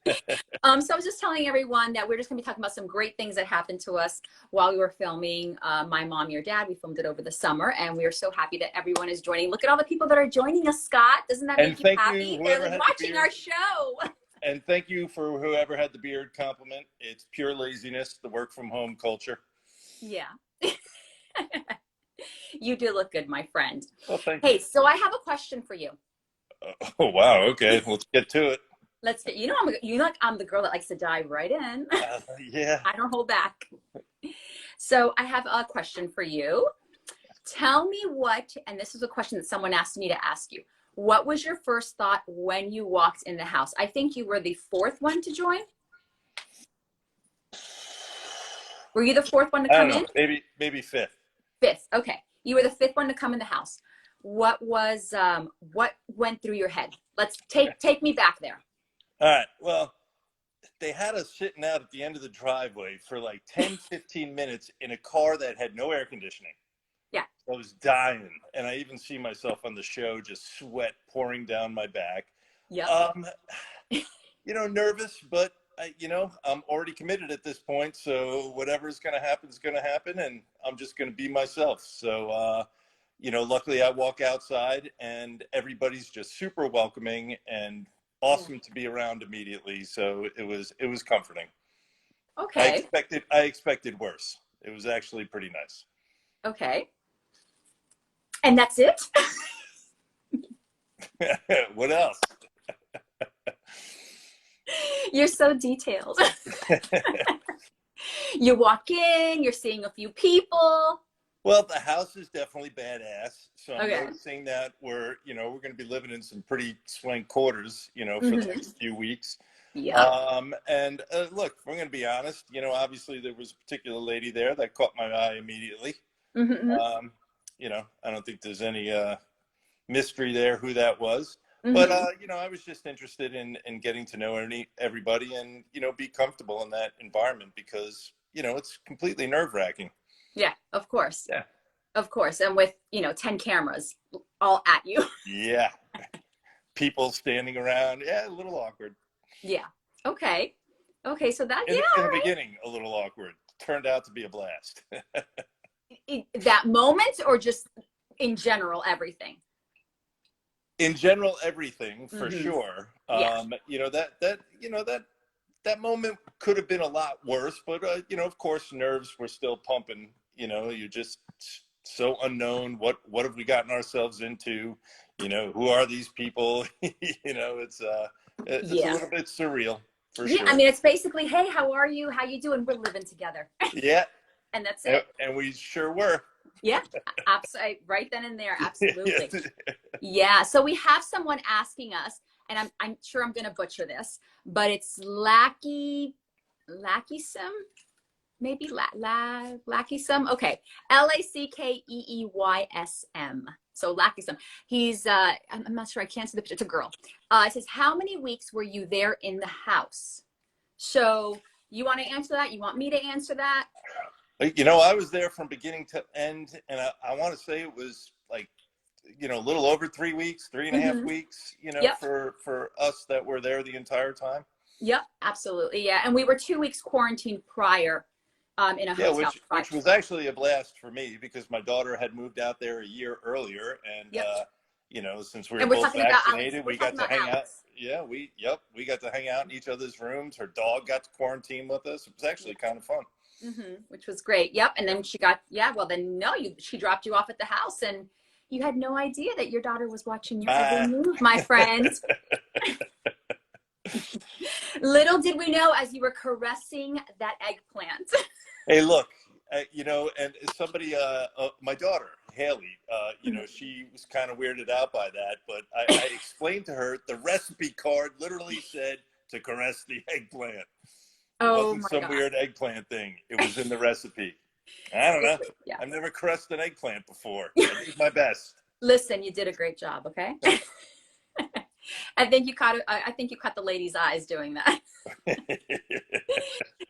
So I was just telling everyone that we're just gonna be talking about some great things that happened to us while we were filming My Mom, Your Dad. We filmed it over the summer, and we are so happy that everyone is joining. Look at all the people that are joining us, Scott. Doesn't that And make you thank you, happy? whoever They're had the watching beard. our show. And thank you for whoever had the beard compliment. It's pure laziness, the work from home culture. Yeah. You do look good, my friend. Well, thank Hey, you. so I have a question for you. Oh, wow. Okay, let's get to it. Let's get, I'm the girl that likes to dive right in. Yeah. I don't hold back. So I have a question for you. Tell me what, and this is a question that someone asked me to ask you. What was your first thought when you walked in the house? I think you were the fourth one to join. Were you the fourth one to come in? Maybe fifth. Fifth. Okay. You were the fifth one to come in the house. What went through your head? Let's take me back there. All right. Well, they had us sitting out at the end of the driveway for like 10, 15 minutes in a car that had no air conditioning. Yeah. I was dying. And I even see myself on the show, just sweat pouring down my back. Yeah. Nervous, but I'm already committed at this point. So whatever's going to happen is going to happen. And I'm just going to be myself. So, luckily I walk outside and everybody's just super welcoming and awesome to be around immediately. So it was comforting. Okay. I expected worse. It was actually pretty nice. Okay. And that's it? What else? You're so detailed. You walk in, you're seeing a few people. Well, the house is definitely badass. So I'm Okay. noticing that we're going to be living in some pretty swank quarters, for the next few weeks. Yeah. And look, we're going to be honest, obviously there was a particular lady there that caught my eye immediately. I don't think there's any mystery there who that was. But, I was just interested in getting to know everybody and, be comfortable in that environment because, it's completely nerve-wracking. Yeah, of course. Yeah. Of course. And with, 10 cameras all at you. Yeah. People standing around. Yeah, a little awkward. Yeah. Okay. Okay. So that, in the beginning, a little awkward. Turned out to be a blast. That moment or just in general, everything? In general, everything for sure. Yeah. That moment could have been a lot worse, but of course, nerves were still pumping. You're just so unknown. What have we gotten ourselves into? Who are these people? It's a little bit surreal for sure. I mean, it's basically, hey, how are you? How you doing? We're living together. Yeah. And that's it. And we sure were. Yeah, absolutely. Right then and there. Absolutely. Yeah. So we have someone asking us, and I'm sure I'm going to butcher this, but it's Lackisum, maybe Lackisum. Okay. Lakkeeysm. So Lackisum. He's, I'm not sure. I can't see the picture. It's a girl. It says, how many weeks were you there in the house? So you want to answer that? You want me to answer that? I was there from beginning to end, and I want to say it was like, a little over 3 weeks, 3.5 weeks, for us that were there the entire time. Yep, absolutely. Yeah. And we were 2 weeks quarantined prior in a hotel. Which was actually a blast for me because my daughter had moved out there a year earlier. And, since we were both vaccinated, we got to hang out. Yeah, we got to hang out in each other's rooms. Her dog got to quarantine with us. It was actually kind of fun. Which was great. Yep. And then she dropped you off at the house and you had no idea that your daughter was watching your every move, my friend. Little did we know as you were caressing that eggplant. Hey, look, and somebody, my daughter, Haley, she was kind of weirded out by that, but I explained to her the recipe card literally said to caress the eggplant. It wasn't some weird eggplant thing. It was in the recipe. I don't know. Yeah. I've never caressed an eggplant before. I did my best. Listen, you did a great job. Okay. I think you caught the lady's eyes doing that.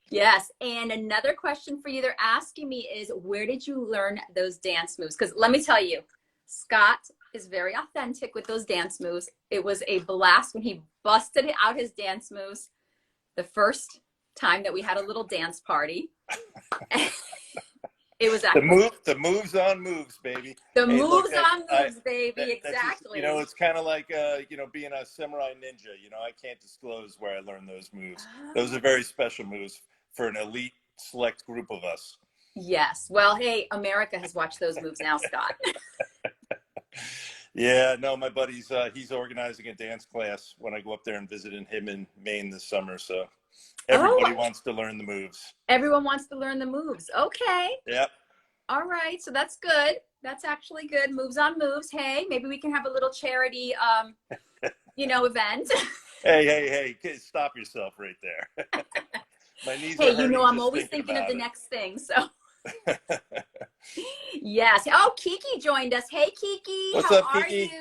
Yes. And another question for you they're asking me is, where did you learn those dance moves? Because let me tell you, Scott is very authentic with those dance moves. It was a blast when he busted out his dance moves the first time that we had a little dance party. It was the moves on moves, baby. The moves on moves, baby. Exactly. Just, it's kind of like being a samurai ninja. I can't disclose where I learned those moves. Those are very special moves for an elite select group of us. Yes. Well, hey, America has watched those moves now, Scott. Yeah, no, my buddy's he's organizing a dance class when I go up there and visit him in Maine this summer. So everybody wants to learn the moves. Everyone wants to learn the moves. Okay. Yep. All right. So that's good. That's actually good. Moves on moves. Hey, maybe we can have a little charity, event. Hey, stop yourself right there. My knees are hurting. I'm always thinking of the next thing. So. Yes. Oh, Kiki joined us. Hey, Kiki. What's up, Kiki?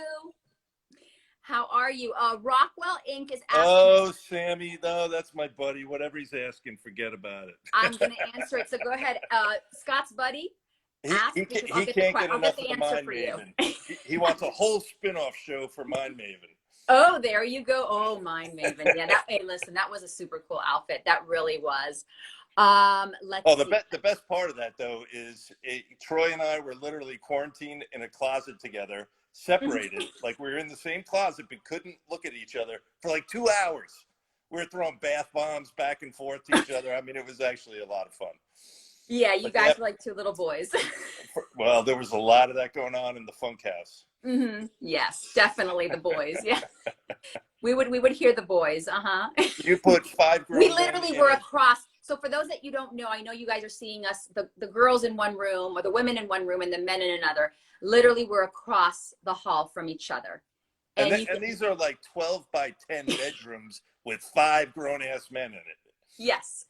How are you? Rockwell Inc. is asking. Oh, Sammy, no, that's my buddy. Whatever he's asking, forget about it. I'm going to answer it. So go ahead. Scott's buddy. He can't get enough of the Mind Maven. He wants a whole spin-off show for Mind Maven. Oh, there you go. Oh, Mind Maven. Yeah. Hey, listen, that was a super cool outfit. That really was. The best part of that though is Troy and I were literally quarantined in a closet together, separated, like we were in the same closet but couldn't look at each other for like 2 hours. We were throwing bath bombs back and forth to each other. I mean, it was actually a lot of fun. Yeah, you guys were like two little boys. Well, there was a lot of that going on in the funk house. Mm-hmm. Yes, definitely the boys. Yeah, we would hear the boys. You put 5 girls. We literally were across. So for those that you don't know, I know you guys are seeing us, the girls in one room or the women in one room and the men in another. Literally, we're across the hall from each other. And these are like 12 by 10 bedrooms with 5 grown-ass men in it. Yes.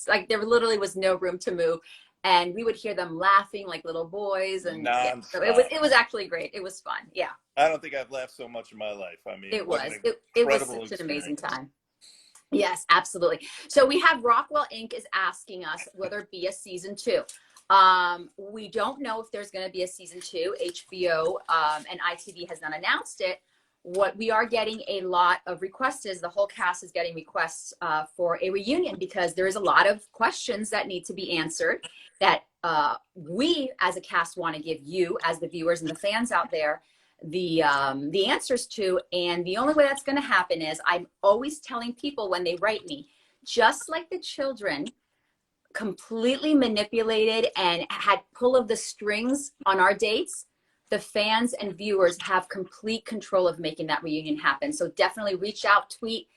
Like there literally was no room to move. And we would hear them laughing like little boys. And so it was actually great. It was fun. Yeah. I don't think I've laughed so much in my life. I mean, it was such an amazing time. Yes, absolutely. So we have Rockwell Inc. is asking us, will there be a season 2? We don't know if there's going to be a season 2. HBO and ITV has not announced it. What we are getting a lot of requests is the whole cast is getting requests for a reunion because there is a lot of questions that need to be answered that we as a cast want to give you as the viewers and the fans out there the answers to. And the only way that's going to happen is I'm always telling people when they write me, just like the children completely manipulated and had pull of the strings on our dates, the fans and viewers have complete control of making that reunion happen. So definitely reach out, tweet,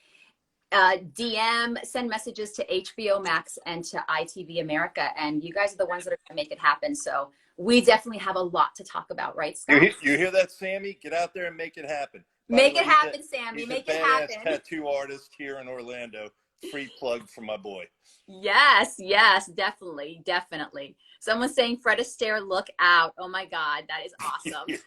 DM, send messages to HBOMAX and to ITV America. And you guys are the ones that are going to make it happen. So we definitely have a lot to talk about, right, Scott? You hear that, Sammy? Get out there and make it happen. Make it happen, Sammy. Make it happen. He's a badass tattoo artist here in Orlando. Free plug for my boy. Yes, definitely. Someone's saying Fred Astaire, look out. Oh my God, that is awesome.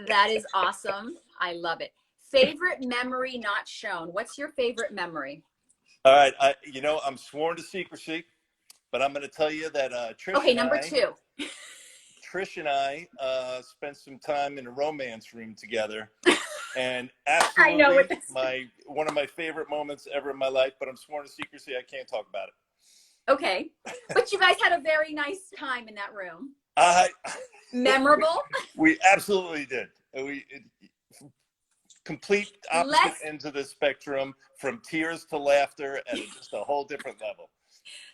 That is awesome. I love it. Favorite memory not shown. What's your favorite memory? All right, I'm sworn to secrecy, but I'm going to tell you that Trish. Okay, number 2. Trish and I spent some time in a romance room together, and absolutely, I know what one of my favorite moments ever in my life. But I'm sworn to secrecy; I can't talk about it. Okay, but you guys had a very nice time in that room. Memorable. We absolutely did. Complete opposite ends of the spectrum, from tears to laughter, at just a whole different level.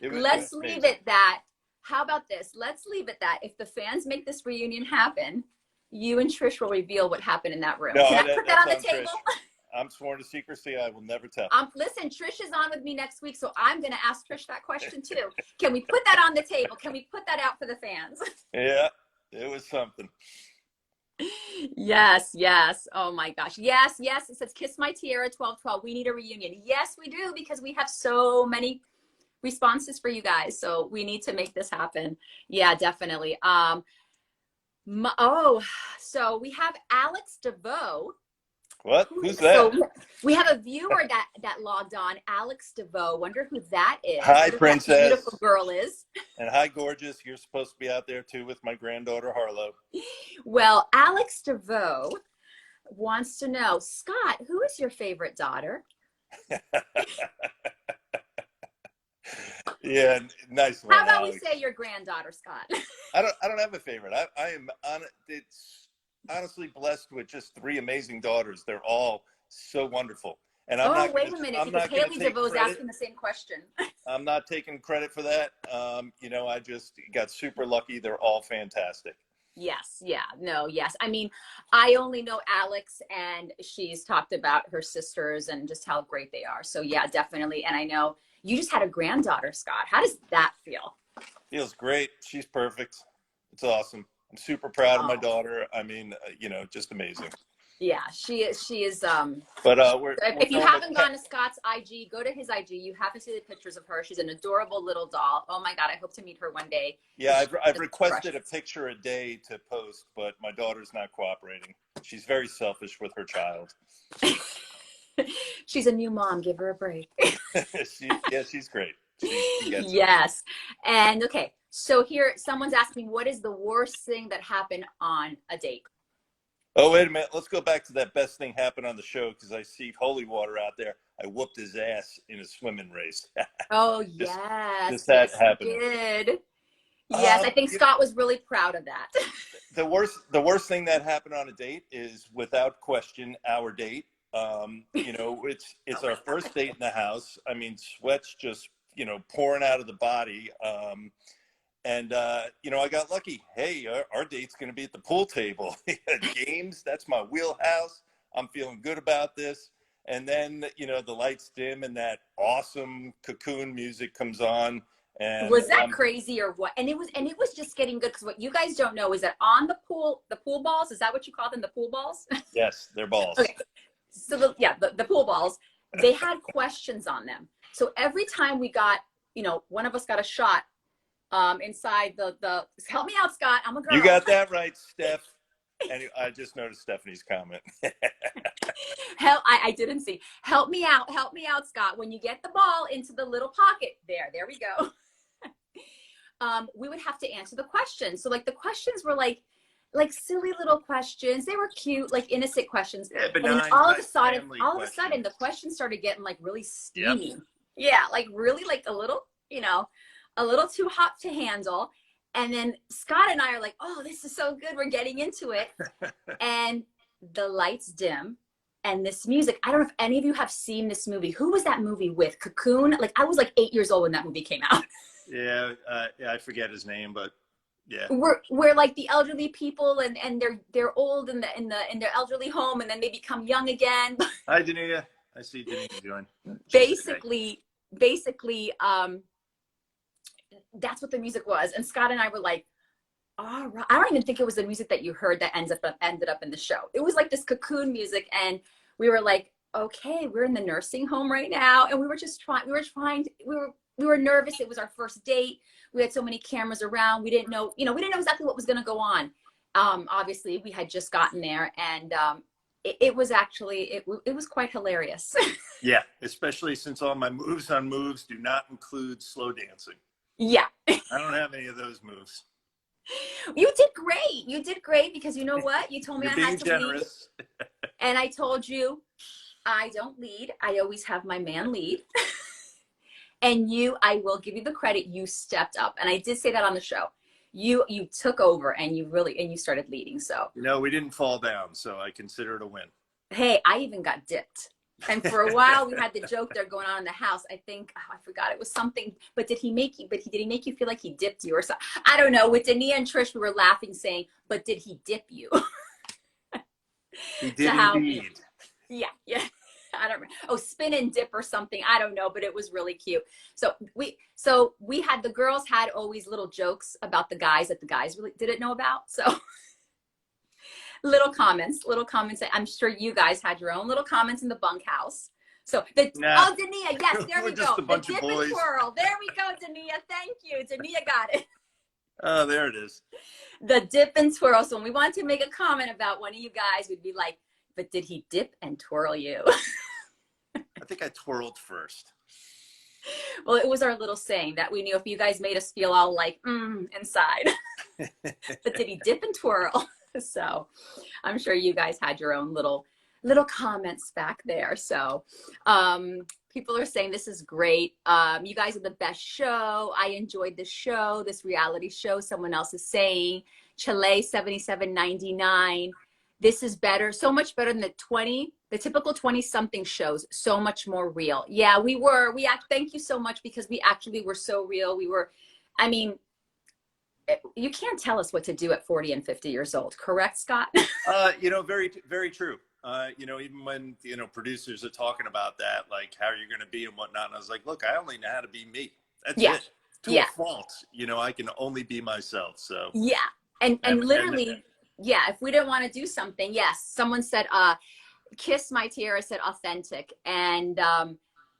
Let's leave it that. How about this? Let's leave it that if the fans make this reunion happen, you and Trish will reveal what happened in that room. No, Can I put that on the table? I'm sworn to secrecy. I will never tell. Listen, Trish is on with me next week, so I'm going to ask Trish that question too. Can we put that on the table? Can we put that out for the fans? Yeah, it was something. Yes. Oh my gosh. Yes. It says, kiss my tiara 1212. We need a reunion. Yes, we do, because we have so many responses for you guys. So we need to make this happen. Yeah, definitely. So we have Alex DeVoe What? Who's So that? we have a viewer that logged on, Alex DeVoe. Wonder who that is. Hi, Wonder who that beautiful princess. girl is. And hi, gorgeous. You're supposed to be out there too with my granddaughter, Harlow. Well, Alex DeVoe wants to know, Scott, who is your favorite daughter? Yeah, nice one, How about Alex. we say your granddaughter, Scott? I don't have a favorite. I am on it's honestly blessed with just three amazing daughters. They're all so wonderful. And Oh, wait a minute, I'm because not gonna Haley take DeVoe is credit. asking the same question. I'm not taking credit for that. You know, I just got super lucky. They're all fantastic. Yes, yeah, no, yes. I mean, I only know Alex, and she's talked about her sisters and just how great they are. So yeah, definitely. And I know you just had a granddaughter, Scott. How does that feel? Feels great. She's perfect. It's awesome. I'm super proud of my Oh, daughter. I mean, you know, just amazing. yeah, she is. She is. But we're If you going to haven't gone to Scott's IG, go to his IG. You have to see the pictures of her. She's an adorable little doll. Oh my God, I hope to meet her one day. Yeah, I've She's requested a precious. picture a day to post, but my daughter's not cooperating. She's very selfish with her child. She's a new mom. Give her a break. She's great. She gets it. Yes. And okay, so here someone's asking, what is the worst thing that happened on a date? Oh, wait a minute. Let's go back to that best thing happened on the show because I see Holy Water out there. I whooped his ass in a swimming race. Oh, just, yes. just that Yes, you happening. did. Yes, I think Scott was really proud of that. The worst thing that happened on a date is without question our date. You know, it's our first date in the house. I mean, sweat's just, you know, pouring out of the body. And you know, I got lucky. Hey, our date's going to be at the pool table. Games, that's my wheelhouse. I'm feeling good about this. And then, you know, the lights dim and that awesome Cocoon music comes on. And Was that crazy or what? And it was just getting good, because what you guys don't know is that on the pool balls, is that what you call them, the pool balls? Yes, they're balls. Okay. So the pool balls, they had questions on them. So every time we got, you know, one of us got a shot inside the help me out, Scott, I'm a girl. You got that right, Steph. And I just noticed Stephanie's comment. I didn't see. Help me out, Scott. When you get the ball into the little pocket, there we go. We would have to answer the questions. So like the questions were like silly little questions. They were cute, like innocent questions. Yeah, And then benign, all of a nice sudden, family the questions started getting like really Yep. steamy. Yeah, like really like a little, you know, a little too hot to handle. And then Scott and I are like, oh, this is so good. We're getting into it. And the lights dim. And this music, I don't know if any of you have seen this movie. Who was that movie with? Cocoon? Like I was like 8 years old when that movie came out. Yeah, I forget his name, but yeah. We're like the elderly people, and they're old in their elderly home, and then they become young again. Hi, Dania. I see Dania join. Basically, that's what the music was. And Scott and I were like, all right. I don't even think it was the music that you heard that ended up in the show. It was like this Cocoon music, and we were like, okay, we're in the nursing home right now, and we were nervous. It was our first date. We had so many cameras around. We didn't know exactly what was going to go on. Obviously, we had just gotten there, and it was quite hilarious. Yeah, especially since all my moves on moves do not include slow dancing. Yeah. I don't have any of those moves. You did great. You did great, because you know what? You told me You're I had to generous. lead. And I told you I don't lead. I always have my man lead. And I will give you the credit, you stepped up. And I did say that on the show. You took over, and you started leading. So, You know, we didn't fall down, so I consider it a win. hey, I even got dipped. And for a while we had the joke there going on in the house. I think, I forgot, it was something, but did he make you feel like he dipped you or something? I don't know. With Dania and Trish, we were laughing saying, but did he dip you? He did indeed. Yeah. I don't remember. Oh, spin and dip or something. I don't know, but it was really cute. So we had, the girls had always little jokes about the guys that the guys really didn't know about. So little comments. I'm sure you guys had your own little comments in the bunkhouse. So Dania, yes, there we go. The dip and twirl. There we go, Dania. Thank you. Dania got it. Oh, there it is. The dip and twirl. So when we wanted to make a comment about one of you guys, we'd be like, but did he dip and twirl you? I think I twirled first. Well, it was our little saying that we knew if you guys made us feel all like inside. But did he dip and twirl? So I'm sure you guys had your own little comments back there. So people are saying this is great. You guys are the best show. I enjoyed the show, this reality show. Someone else is saying Chile 7799. This is better, so much better than the typical 20 something shows, so much more real. Yeah, thank you so much, because we actually were so real. I mean, you can't tell us what to do at 40 and 50 years old. Correct, Scott? Very, very true. Even when, producers are talking about that, like how you're going to be and whatnot. And I was like, look, I only know how to be me. That's it. To a fault. I can only be myself. So yeah. And literally, if we didn't want to do something, yes. Someone said, Kiss My Tiara said authentic. And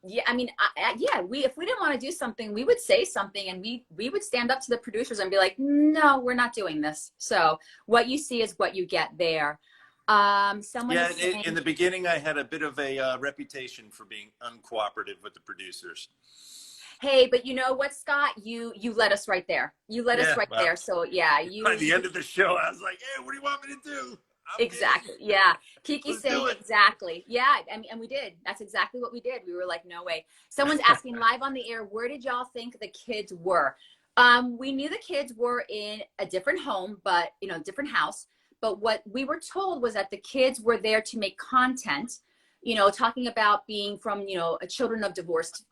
if we didn't want to do something, we would say something, and we would stand up to the producers and be like, no, we're not doing this. So what you see is what you get there. Someone is saying, in the beginning, I had a bit of a reputation for being uncooperative with the producers. Hey, but you know what, Scott? You led us right there. You led us right there. So yeah, by the end of the show, I was like, hey, what do you want me to do? Exactly. Yeah. Kiki's saying exactly. Yeah. And we did. That's exactly what we did. We were like, no way. Someone's asking live on the air, where did y'all think the kids were? We knew the kids were in a different home, but different house. But what we were told was that the kids were there to make content, talking about being from, children of divorced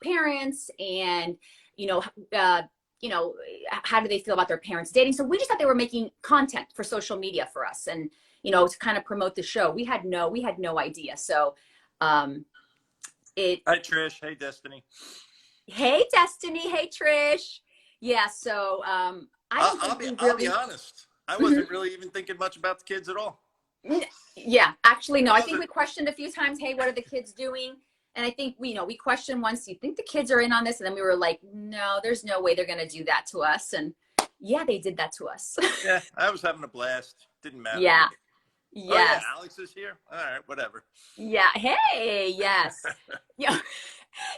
parents, and, how do they feel about their parents dating? So we just thought they were making content for social media for us, and, to kind of promote the show. We had no idea. So Hi, Trish. Hey, Destiny. Hey, Destiny. Hey, Trish. Yeah. So I'll be honest. I wasn't really even thinking much about the kids at all. Yeah, actually, no. I think we questioned a few times, hey, what are the kids doing? And I think we questioned once, do you think the kids are in on this? And then we were like, no, there's no way they're going to do that to us. And yeah, they did that to us. Yeah, I was having a blast. Didn't matter. Yeah. Yes. Oh, yeah, Alex is here. All right, whatever. Yeah. Hey, yes.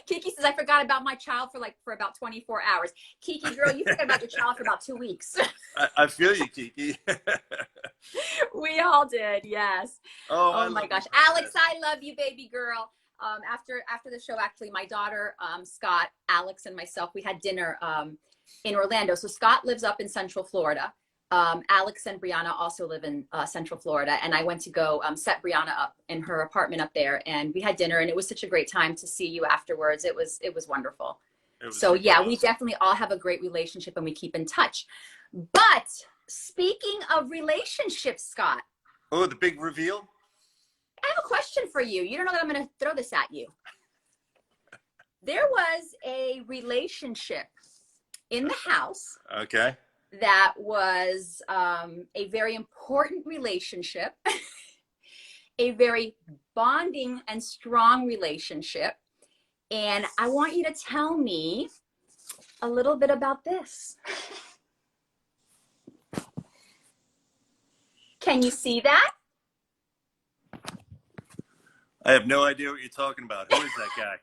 Kiki says, I forgot about my child for about 24 hours. Kiki, girl, you forgot about your child for about 2 weeks. I feel you, Kiki. We all did, yes. Oh my gosh. Alex, I love you, baby girl. After the show, actually, my daughter, Scott, Alex, and myself, we had dinner in Orlando. So Scott lives up in Central Florida. Alex and Brianna also live in Central Florida, and I went to go set Brianna up in her apartment up there, and we had dinner, and it was such a great time to see you afterwards. It was wonderful. So yeah, awesome. We definitely all have a great relationship, and we keep in touch. But speaking of relationships, Scott. Oh, the big reveal? I have a question for you. You don't know that I'm going to throw this at you. There was a relationship in the house. Okay. That was a very important relationship, a very bonding and strong relationship. And I want you to tell me a little bit about this. Can you see that? I have no idea what you're talking about. Who is that guy?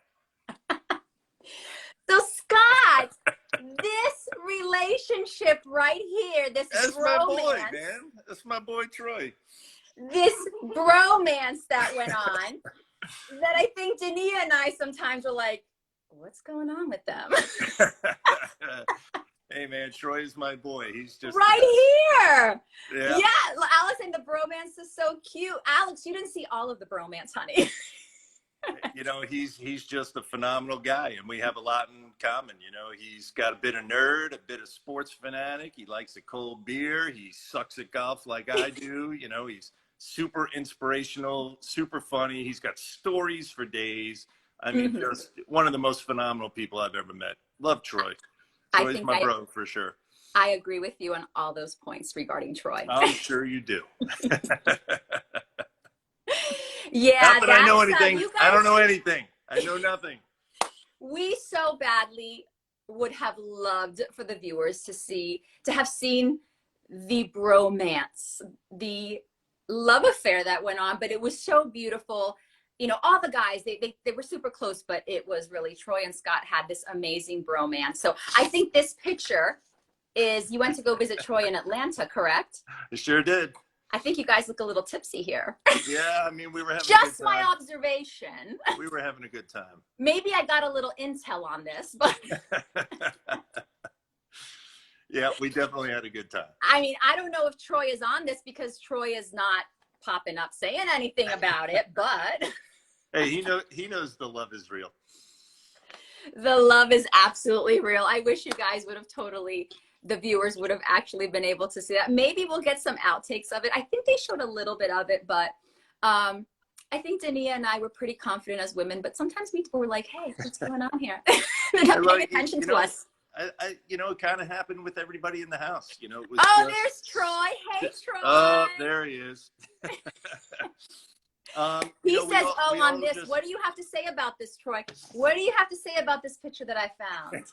So Scott, this relationship right here, that's bromance, my boy, man. That's my boy, Troy. This bromance that went on, that I think Dania and I sometimes were like, what's going on with them? Hey, man, Troy is my boy. He's just right here. Yeah. Yeah, Alice, and the bromance is so cute. Alex, you didn't see all of the bromance, honey. He's just a phenomenal guy, and we have a lot in common. He's got a bit of nerd, a bit of sports fanatic. He likes a cold beer. He sucks at golf like I do. He's super inspirational, super funny. He's got stories for days. I mean, just one of the most phenomenal people I've ever met. Love Troy. Troy's my bro for sure. I agree with you on all those points regarding Troy. I'm sure you do. Yeah. Not that I know anything. I don't know anything. I know nothing. We so badly would have loved for the viewers to have seen the bromance, the love affair that went on, but it was so beautiful. You know, all the guys, they were super close, but it was really Troy and Scott had this amazing bromance. So I think this picture is, you went to go visit Troy in Atlanta, correct? I sure did. I think you guys look a little tipsy here. Yeah, I mean, we were having Just a good my time. observation. We were having a good time. Maybe I got a little intel on this, but yeah, we definitely had a good time. I mean, I don't know if Troy is on this because Troy is not popping up saying anything about it, but Hey, he knows the love is real. the love is absolutely real. I wish you guys would have the viewers would have actually been able to see that. Maybe we'll get some outtakes of it. I think they showed a little bit of it, but I think Dania and I were pretty confident as women, but sometimes we were like, hey, what's going on here? They're not paying attention to us. It kind of happened with everybody in the house. You know, it was there's Troy. Hey, Troy. Oh, there he is. He says, on this, what do you have to say about this, Troy? What do you have to say about this picture that I found?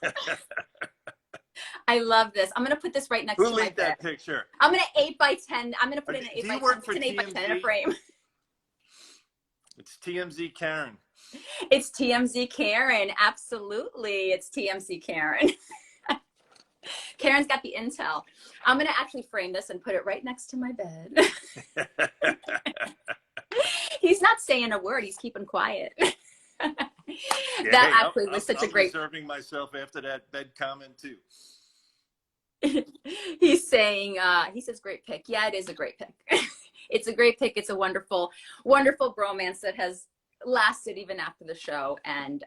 I love this. I'm going to put this right next to my bed. That picture? I'm going to 8x10. I'm going to put it in an 8x10. It's an 8x10 in a frame. It's TMZ Karen. It's TMZ Karen. Absolutely. It's TMZ Karen. Karen's got the intel. I'm going to actually frame this and put it right next to my bed. He's not saying a word. He's keeping quiet. Was such a great. I'm reserving myself after that bed comment too. He's saying, he says, great pick. Yeah, it is a great pick. It's a great pick. It's a wonderful, wonderful bromance that has lasted even after the show. And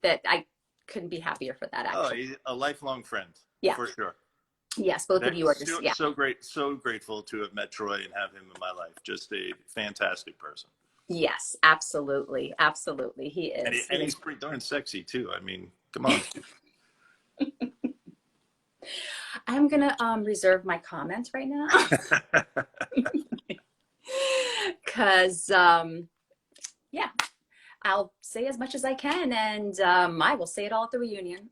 that I couldn't be happier for that, actually. Oh, he's a lifelong friend. Yeah. For sure. Yes, both of you are just, yeah. So great, so grateful to have met Troy and have him in my life. Just a fantastic person. Yes, absolutely. Absolutely. He is. And he's pretty darn sexy too. I mean, come on. I'm going to reserve my comments right now. Because, yeah, I'll say as much as I can, and I will say it all at the reunion.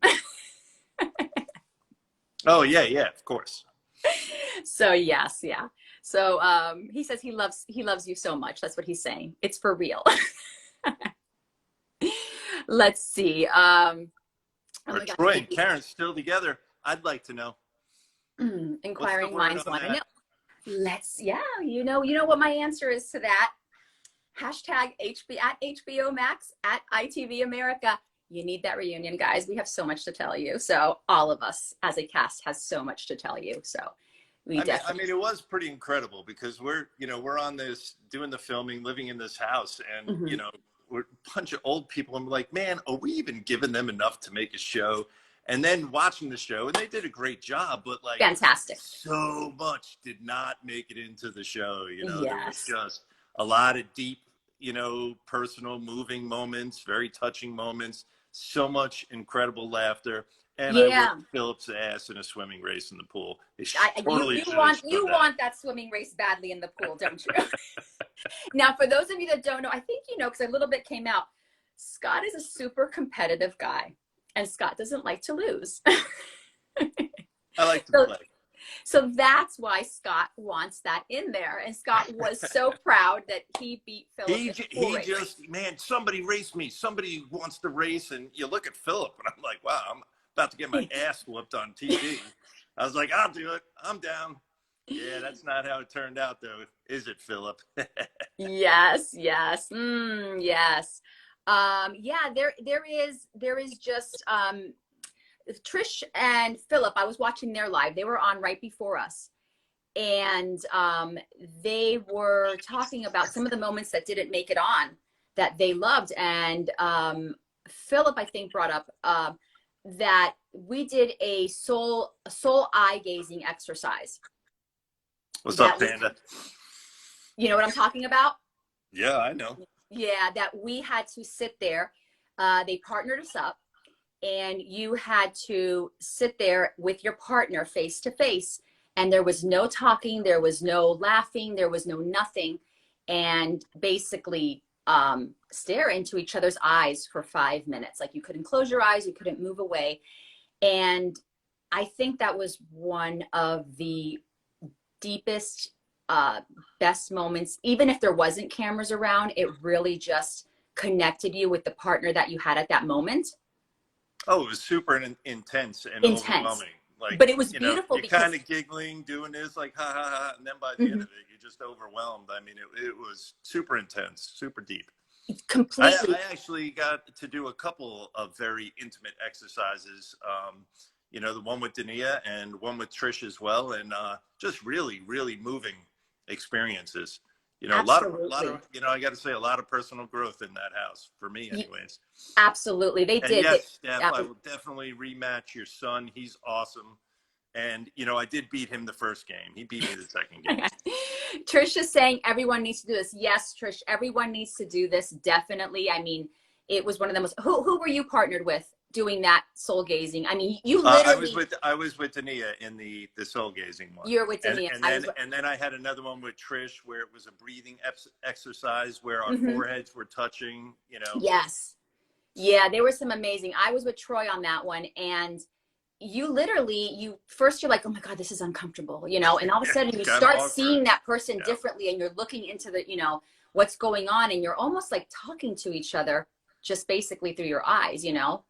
Oh, yeah, of course. So, yes, yeah. So he says he loves you so much. That's what he's saying. It's for real. Let's see. Are Troy and Karen still together? I'd like to know. Inquiring minds want to know. You know what my answer is to that. Hashtag at HBOMAX at ITV America. You need that reunion, guys. We have so much to tell you. So all of us as a cast has so much to tell you. So I mean, it was pretty incredible because we're on this, doing the filming, living in this house, and we're a bunch of old people. I'm like, man, are we even giving them enough to make a show? And then watching the show, and they did a great job, but like, fantastic. So much did not make it into the show. Yes. There was just a lot of deep, personal, moving moments, very touching moments. So much incredible laughter. And I whipped Philip's ass in a swimming race in the pool. You want that swimming race badly in the pool, don't you? Now, for those of you that don't know, I think because a little bit came out, Scott is a super competitive guy, and Scott doesn't like to lose. I like to play. So that's why Scott wants that in there. And Scott was so proud that he beat Philip. Man, somebody race me. Somebody wants to race. And you look at Philip, and I'm like, wow, I'm about to get my ass whooped on TV. I was like, I'll do it. I'm down. Yeah, that's not how it turned out, though. Is it, Philip? Yes. Yes. Yes. Yeah, there is just, Trish and Philip, I was watching their live. They were on right before us. And they were talking about some of the moments that didn't make it on that they loved. And Philip, I think, brought up that we did a soul eye gazing exercise. What's up, Panda? You know what I'm talking about? Yeah, I know. Yeah, that we had to sit there. They partnered us up. And you had to sit there with your partner face to face. And there was no talking. There was no laughing. There was no nothing. And basically stare into each other's eyes for 5 minutes. Like you couldn't close your eyes. You couldn't move away. And I think that was one of the deepest uh, best moments, even if there wasn't cameras around, it really just connected you with the partner that you had at that moment. Oh, it was super intense and Intense. overwhelming. Like, But it was you know, beautiful you're because kind of giggling, doing this, like, ha ha ha. And then by the end Mhm. of it, you're just overwhelmed. I mean, it was super intense, super deep. Completely. I actually got to do a couple of very intimate exercises. You know, the one with Dania and one with Trish as well. And just really, really moving experiences. You know, Absolutely. you know, I got to say, a lot of personal growth in that house for me, Y- anyways. Absolutely. They And did. yes, Steph, That I was, will definitely rematch your son. He's awesome. And, you know, I did beat him the first game. He beat me the second game. Trish is saying everyone needs to do this. Yes, Trish, everyone needs to do this. Definitely. I mean, it was one of the most, who were you partnered with doing that soul gazing? I mean, you literally, I was with Dania in the soul gazing one, you're with Dania. and then I had another one with Trish where it was a breathing exercise where our Mhm. foreheads were touching. You know, Yes. Yeah, there were some amazing. I was with Troy on that one, and you literally, you first you're like, oh my God, this is uncomfortable, you know, and all of a sudden it's you kind of start awkward. seeing that person Yeah. differently, and you're looking into the, you know, what's going on, and you're almost like talking to each other just basically through your eyes, you know.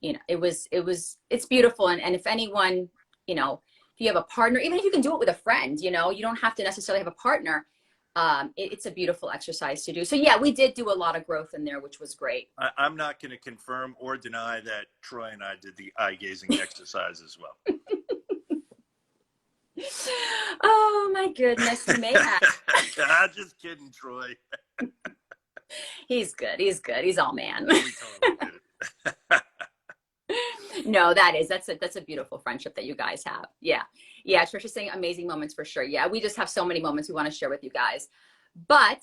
It's beautiful. And if anyone, you know, if you have a partner, even if you can do it with a friend, you know, you don't have to necessarily have a partner. It's a beautiful exercise to do. So yeah, we did do a lot of growth in there, which was great. I'm not going to confirm or deny that Troy and I did the eye gazing exercise as well. Oh my goodness, you may have. I'm just kidding, Troy. He's good. He's good. He's all man. We totally did it. No, that's a beautiful friendship that you guys have. Yeah. Yeah. Trisha's saying amazing moments for sure. Yeah. We just have so many moments we want to share with you guys. But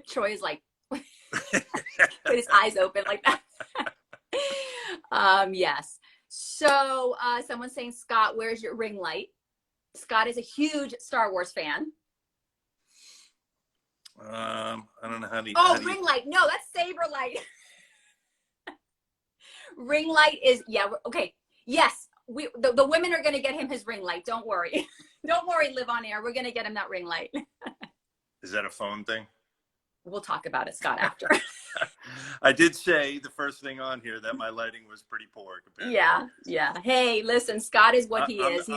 Troy is like with his eyes open like that. Yes. So someone's saying, Scott, where's your ring light? Scott is a huge Star Wars fan. I don't know how to. Oh, ring light. No, that's saber light. Ring light is, yeah, okay. Yes, the women are going to get him his ring light. Don't worry. Don't worry, Live on Air. We're going to get him that ring light. Is that a phone thing? We'll talk about it, Scott, after. I did say the first thing on here that my lighting was pretty poor compared. Yeah, yeah. Hey, listen, Scott is what he is.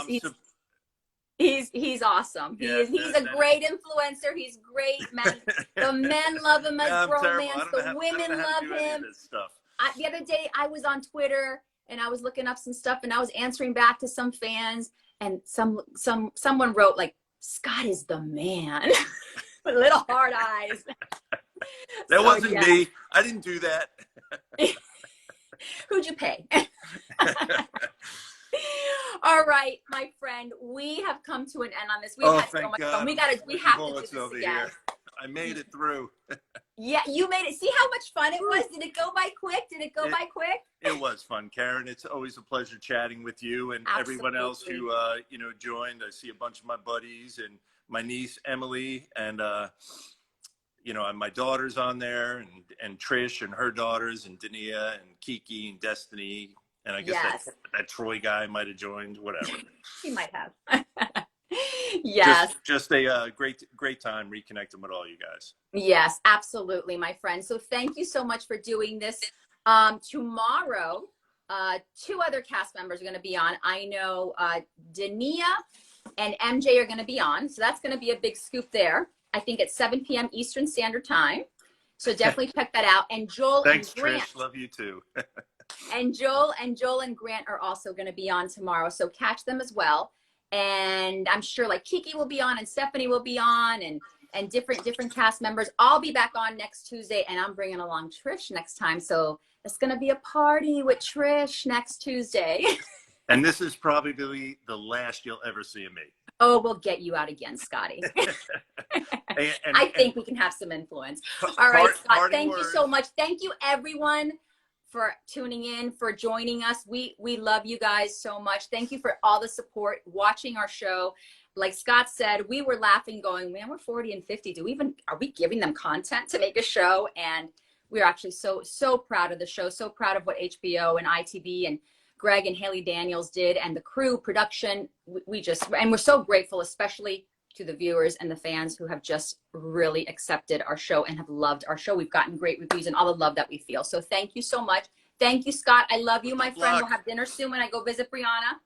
He's awesome. Yeah, He's a great influencer. He's great, man. The men love him as bromance. The women love him. The other day I was on Twitter and I was looking up some stuff and I was answering back to some fans, and someone wrote like, Scott is the man. With little hard eyes. That wasn't me. I didn't do that. Who'd you pay? All right, my friend, we have come to an end on this. We've had so much fun. We have to do this again. Here. I made it through. Yeah, you made it. See how much fun it was? Did it go by quick? It was fun, Karen. It's always a pleasure chatting with you and everyone else who joined. I see a bunch of my buddies and my niece Emily, and my daughter's on there, and Trish and her daughters, and Dania and Kiki and Destiny, and I guess that Troy guy might have joined. Whatever. He might have. Yes. Just a great time reconnecting with all you guys. Yes, absolutely, my friend. So thank you so much for doing this. Tomorrow, two other cast members are going to be on. I know Dania and MJ are going to be on. So that's going to be a big scoop there. I think at 7 p.m. Eastern Standard Time. So definitely check that out. And Joel Thanks, and Grant. Trish. Love you too. And Joel and Grant are also going to be on tomorrow. So catch them as well. And I'm sure like Kiki will be on and Stephanie will be on and different cast members. I'll be back on next Tuesday, and I'm bringing along Trish next time. So it's going to be a party with Trish next Tuesday. And this is probably the last you'll ever see of me. Oh, we'll get you out again, Scotty. I think we can have some influence. All right, Scott, thank you so much. Thank you, everyone, for tuning in, for joining us. We love you guys so much. Thank you for all the support, watching our show. Like Scott said, we were laughing going, man, we're 40 and 50. Are we giving them content to make a show? And we're actually so proud of the show, so proud of what HBO and ITV and Greg and Haley Daniels did, and the crew, production. And we're so grateful, especially to the viewers and the fans who have just really accepted our show and have loved our show. We've gotten great reviews and all the love that we feel. So thank you so much. Thank you, Scott. I love you, my friend. We'll have dinner soon when I go visit Brianna.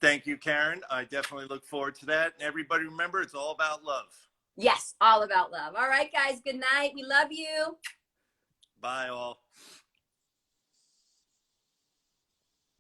Thank you, Karen. I definitely look forward to that. And everybody remember, it's all about love. Yes, all about love. All right, guys. Good night. We love you. Bye, all.